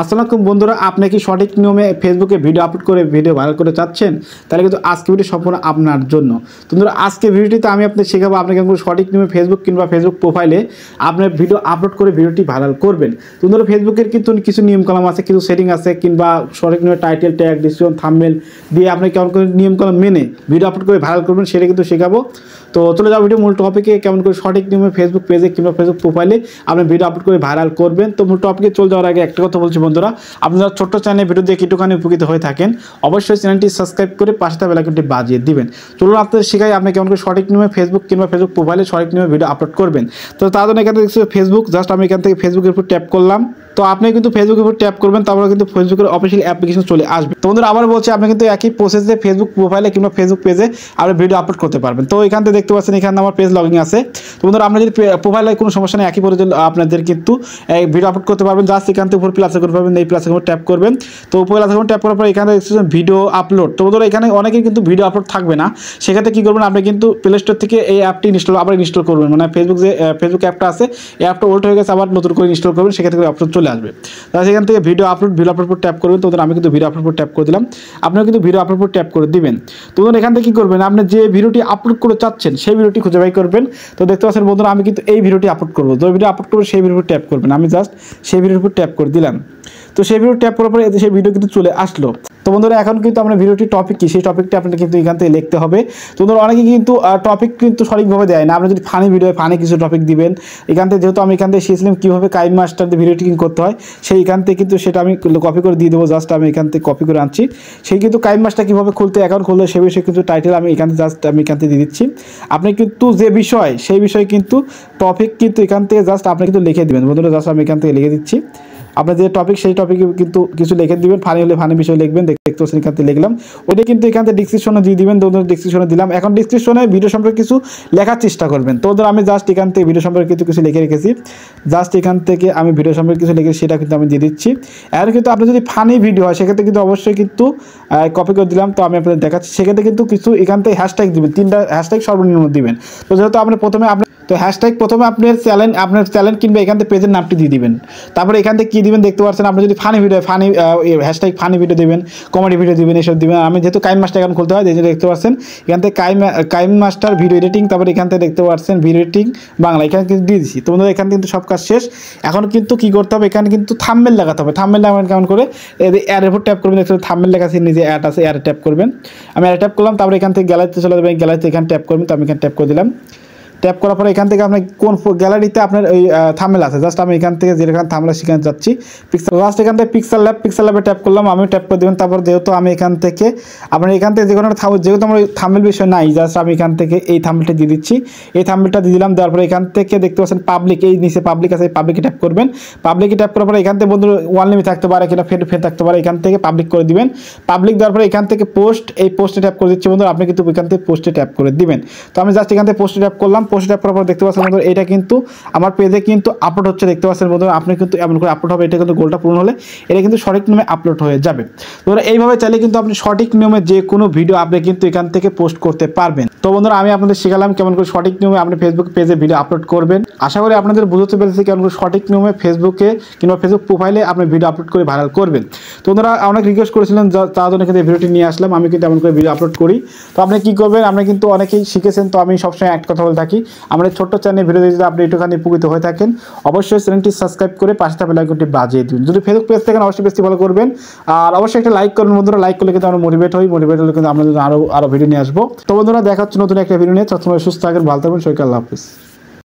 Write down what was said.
আসসালামু বন্ধুরা, আপনি কি সঠিক নিয়মে ফেসবুকে ভিডিও আপলোড করে ভিডিও ভাইরাল করতে চাচ্ছেন? তাহলে কিন্তু আজকে ভিডিও সম্পূর্ণ আপনার জন্য। তো বন্ধুরা, আজকে ভিডিওটিতে আমি আপনাদের শেখাবো আপনি কেমন সঠিক নিয়মে ফেসবুক কিংবা ফেসবুক প্রোফাইলে আপনার ভিডিও আপলোড করে ভিডিওটি ভাইরাল করবেন। তো বন্ধুরা, ফেসবুকের কিন্তু কিছু নিয়মকানুন আছে, কিছু সেটিং আছে, কিংবা সঠিক নিয়মে টাইটেল, ট্যাগ, ডিসক্রিপশন, থাম্বনেল দিয়ে আপনি কেমন করে নিয়মকানুন মেনে ভিডিও আপলোড করে ভাইরাল করবেন সেটা কিন্তু শেখাবো। তো চলে যাও ভিডিও মূল টপিকে, কেমন করে সঠিক নিয়মে ফেসবুক পেজে কিংবা ফেসবুক প্রোফাইলে আপনি ভিডিও আপলোড করে ভাইরাল করবেন। তো মূল টপিকে চলে যাওয়ার আগে একটা কথা বলছি বন্ধুরা, আপনারা ছোট্ট চ্যানেলে ভিডিও দেখে একটুখানি উপকৃত হয়ে থাকেন, অবশ্যই চ্যানেলটি সাবস্ক্রাইব করে পাশে থাকা বেল আইকনটি বাজিয়ে দিবেন। চলুন আপনাদের শেখাই আপনি কেমন করে সঠিক নিয়মে ফেসবুক কিংবা ফেসবুক প্রোফাইলে সঠিক নিয়মে ভিডিও আপলোড করবেন। তো তার জন্য এখানে দেখছি ফেসবুক, জাস্ট আমি এখান থেকে ফেসবুকের উপর ট্যাপ করলাম। তো আপনি কিন্তু ফেসবুকের উপর ট্যাপ করবেন, তারপরে কিন্তু ফেসবুকের অফিসিয়াল অ্যাপ্লিকেশন চলে আসবে। তো বন্ধুরা, আবার বলছি আপনি কিন্তু একই প্রসেসে ফেসবুক প্রোফাইলে কিংবা ফেসবুক পেজে আপনি ভিডিও আপলোড করতে পারবেন। তো এখান থেকে দেখতে পাচ্ছেন এখানে আমার পেজ লগইন আছে। তো বন্ধুরা, আপনার যদি প্রোফাইলে কোনো সমস্যা নেই, একই পর্যন্ত আপনাদের কিন্তু ভিডিও আপলোড করতে পারবেন। জাস্ট এখান থেকে উপর প্লাসে করতে পারবেন, এই প্লাসে করে ট্যাপ করবেন। তো উপর প্লাসে করে ট্যাপ করার পর এখানে ভিডিও আপলোড। তো বন্ধুরা, এখানে অনেকেই কিন্তু ভিডিও আপলোড থাকবে না, সেক্ষেত্রে কী করবেন, আপনি কিন্তু প্লে স্টোর থেকে এই অ্যাপটি ইনস্টল করবেন। মানে ফেসবুক অ্যাপটা আছে, এই অ্যাপটা ওল্ড হয়ে গেছে, আবার নতুন করে ইনস্টল করবেন, সেক্ষেত্রে আপলোড চলে আসবে। তাহলে সেখান থেকে ভিডিও আপলোড পর ট্যাপ করবেন। তো আমি কিন্তু ভিডিও আপলোড পর ট্যাপ করে দিলাম, আপনিও কিন্তু ভিডিও আপলোড পর ট্যাপ করে দিবেন। তো এখান থেকে কী করবেন, আপনি যে ভিডিওটি আপলোড করে চাচ্ছেন সেই ভিডিওটি খুঁজে বাই করবেন। তো দেখতে পাচ্ছেন বন্ধুরা, আমি কিন্তু এই ভিডিওটি আপলোড করবো। তো ভিডিও আপলোড করবো, সেই ভিডিওর উপর ট্যাপ করবেন। আমি জাস্ট সেই ভিডিওর উপর ট্যাপ করে দিলাম। তো সেই ভিডিও ট্যাপ করার পরে সেই ভিডিও কিন্তু চলে আসলো। তো বন্ধুরা, এখন কিন্তু আমরা ভিডিওটি টপিক কি সেই টপিকটা আপনাকে কিন্তু এখান থেকে লিখতে হবে। তো বন্ধুরা, অনেকে কিন্তু টপিক কিন্তু সঠিকভাবে দেয় না। আপনি যদি ফানি ভিডিও ফানি কিছু টপিক দিবেন, এখান থেকে যেহেতু আমি এখান থেকে শিখেছিলাম কীভাবে কাইম মাস্টার দিয়ে ভিডিও এডিটিং করতে হয়, সেই এখান থেকে কিন্তু সেটা আমি কপি করে দিয়ে দেবো। জাস্ট আমি এখান থেকে কপি করে আনছি, সেই কিন্তু কাইম মাস্টার কীভাবে খুলতে অ্যাকাউন্ট খুলতে সে বিষয়ে কিন্তু টাইটেল আমি এখান থেকে জাস্ট আমি এখান থেকে দিয়ে দিচ্ছি। আপনি কিন্তু যে বিষয় সেই বিষয়ে কিন্তু টপিক কিন্তু এখান থেকে জাস্ট আপনি কিন্তু লিখে দেবেন। বন্ধুরা, জাস্ট আমি এখান থেকে লিখে দিচ্ছি। আপনার যে টপিক সেই টপিকে কিন্তু কিছু লিখে দিবেন, ফানি হলে ফানি বিষয় লিখবেন। দেখতে পাচ্ছেন এখান থেকে লিখলাম, ওইটা কিন্তু এখান থেকে ডিসক্রিপশনে দিয়ে দিবেন। তো ডিসক্রিপশনে দিলাম, এখন ডিসক্রিপশনে ভিডিও সম্পর্কে কিছু লেখার চেষ্টা করবেন। তো আমি জাস্ট এখান থেকে ভিডিও সম্পর্কে কিছু লিখে রেখেছি, জাস্ট এখান থেকে আমি ভিডিও সম্পর্কে কিছু লিখে সেটা কিন্তু আমি দিয়ে দিচ্ছি। এখন কিন্তু আপনার যদি ফানি ভিডিও হয় সেক্ষেত্রে কিন্তু অবশ্যই কিন্তু কপি করে দিলাম। তো আমি আপনাদের দেখাচ্ছি, সেক্ষেত্রে কিন্তু কিছু এখান থেকে হ্যাশট্যাগ দিবেন, 3টা হ্যাশট্যাগ সর্বনিম্ন দিবেন। তো যেহেতু আপনি প্রথমে হ্যাশট্যাগ প্রথমে আপনার চ্যানেল কিংবা এখান থেকে পেজের নামটি দিয়ে দিবেন। তারপরে এখান থেকে কী দিবেন দেখতে পাচ্ছেন, আপনি যদি funny video hashtag funny video দেবেন, কমেডি ভিডিও দিবেন, এসব দিবেন। আমি যেহেতু কাইম মাস্টার এখন খুলতে হয়, যে দেখতে পাচ্ছেন এখান থেকে কাইম মাস্টার ভিডিও এডিটিং, তারপরে এখান থেকে দেখতে পাচ্ছেন ভিডিও এডিটিং বাংলা, এখানে কিন্তু দিয়ে দিচ্ছি। তো বন্ধুরা, এখানে কিন্তু সব কাজ শেষ। এখন কিন্তু কী করতে হবে, এখানে কিন্তু থাম্বনেল লাগাতে হবে। থাম্বনেল লাগাবেন কেমন করে, অ্যাডের উপর ট্যাপ করবেন, দেখতে থাম্বনেল লেখা আছে, নিজে অ্যাড আছে, অ্যাডে ট্যাপ করবেন। আমি অ্যাডে ট্যাপ করলাম, তারপরে এখান থেকে গ্যালারিতে চলে যাবেন, গ্যালারিতে এখানে ট্যাপ করবেন। তো আমি এখানে ট্যাপ করে দিলাম। ট্যাপ করার পরে এখান থেকে আপনার কোন গ্যালারিতে আপনার ওই থাম্বনেল আছে, জাস্ট আমি এখান থেকে যেখানে থাম্বনেল সেখানে যাচ্ছি, জাস্ট এখান থেকে পিক্সেল ল্যাবে ট্যাপ করলাম, আমি ট্যাপ করে দেবেন। তারপর যেহেতু আমি এখান থেকে যে কোনো যেহেতু আমার থাম্বনেল বিষয় নাই, জাস্ট আমি এখান থেকে এই থাম্বনেলটা দিয়ে দিচ্ছি। এই থাম্বনেলটা দিয়ে দিলাম, দেওয়ার পরে এখান থেকে দেখতে পাচ্ছেন পাবলিক, এই নিচে পাবলিক আছে, এই পাবলিকে ট্যাপ করবেন। পাবলিকে ট্যাপ করার পরে এখান থেকে বন্ধু ওয়ান লিমিট থাকতে পারে কিনা ফেড থাকতে পারে, এখান থেকে পাবলিক করে দিবেন। পাবলিক দেওয়ার পরে এখান থেকে পোস্ট, এই পোস্টে ট্যাপ করে দিচ্ছি বন্ধুরা, আপনি কিন্তু এখান থেকে পোস্টে ট্যাপ করে দিবেন। তো আমি জাস্ট এখান থেকে পোস্টে ট্যাপ করলাম। পোস্টে ট্যাপ করার পর দেখতে পাচ্ছেন বন্ধুরা, এটা কিন্তু আমার পেজে কিন্তু আপলোড হচ্ছে, দেখতে পাচ্ছেন বন্ধুরা। আপনি কিন্তু এমন করে আপলোড হবে, এটা কিন্তু গোলটা পূরণ হলে এটা কিন্তু সঠিক নিয়মে আপলোড হয়ে যাবে। বন্ধুরা, এইভাবে চাইলে কিন্তু আপনি সঠিক নিয়মে যে কোনো ভিডিও আপনি কিন্তু এখান থেকে পোস্ট করতে পারবেন। তো বন্ধুরা, আমি আপনাদের শেখালাম কেমন করে সঠিক নিয়মে আপনি ফেসবুক পেজে ভিডিও আপলোড করবেন। আশা করি আপনাদের বুঝতে পেরেছি কেমন করে সঠিক নিয়মে ফেসবুকে কিংবা ফেসবুক প্রোফাইলে আপনি ভিডিও আপলোড করে ভাইরাল করবেন। তো বন্ধুরা, অনেক রিকোয়েস্ট করেছিলেন, তার জন্য কিন্তু ভিডিওটি নিয়ে আসলাম। আমি কিন্তু এমন করে ভিডিও আপলোড করি। তো আপনি কী করবেন, আপনি কিন্তু অনেকেই শিখেছেন। তো আমি সবসময় একটা কথা বলে থাকি, আমাদের ছোট্ট চ্যানেলে ভিডিও যদি আপনি একটুখানি উপকৃত হয়ে থাকেন, অবশ্যই চ্যানেলটি সাবস্ক্রাইব করে পাশে থাকা বেল আইকনটি বাজিয়ে দিন। যদি ফেসবুক পেজ থেকে অবশ্যই বেশি ফলো করবেন, আর অবশ্যই একটা লাইক করবেন বন্ধুরা। লাইক করলে কিন্তু আমরা মোটিভেট হলে কিন্তু আমরা আরও ভিডিও নিয়ে আসবো। তো বন্ধুরা, দেখা হচ্ছে নতুন একটা ভিডিও নিয়ে। ততক্ষণ সুস্থ থাকেন, ভালো থাকবেন, সবাইকে আল্লাহ হাফেজ।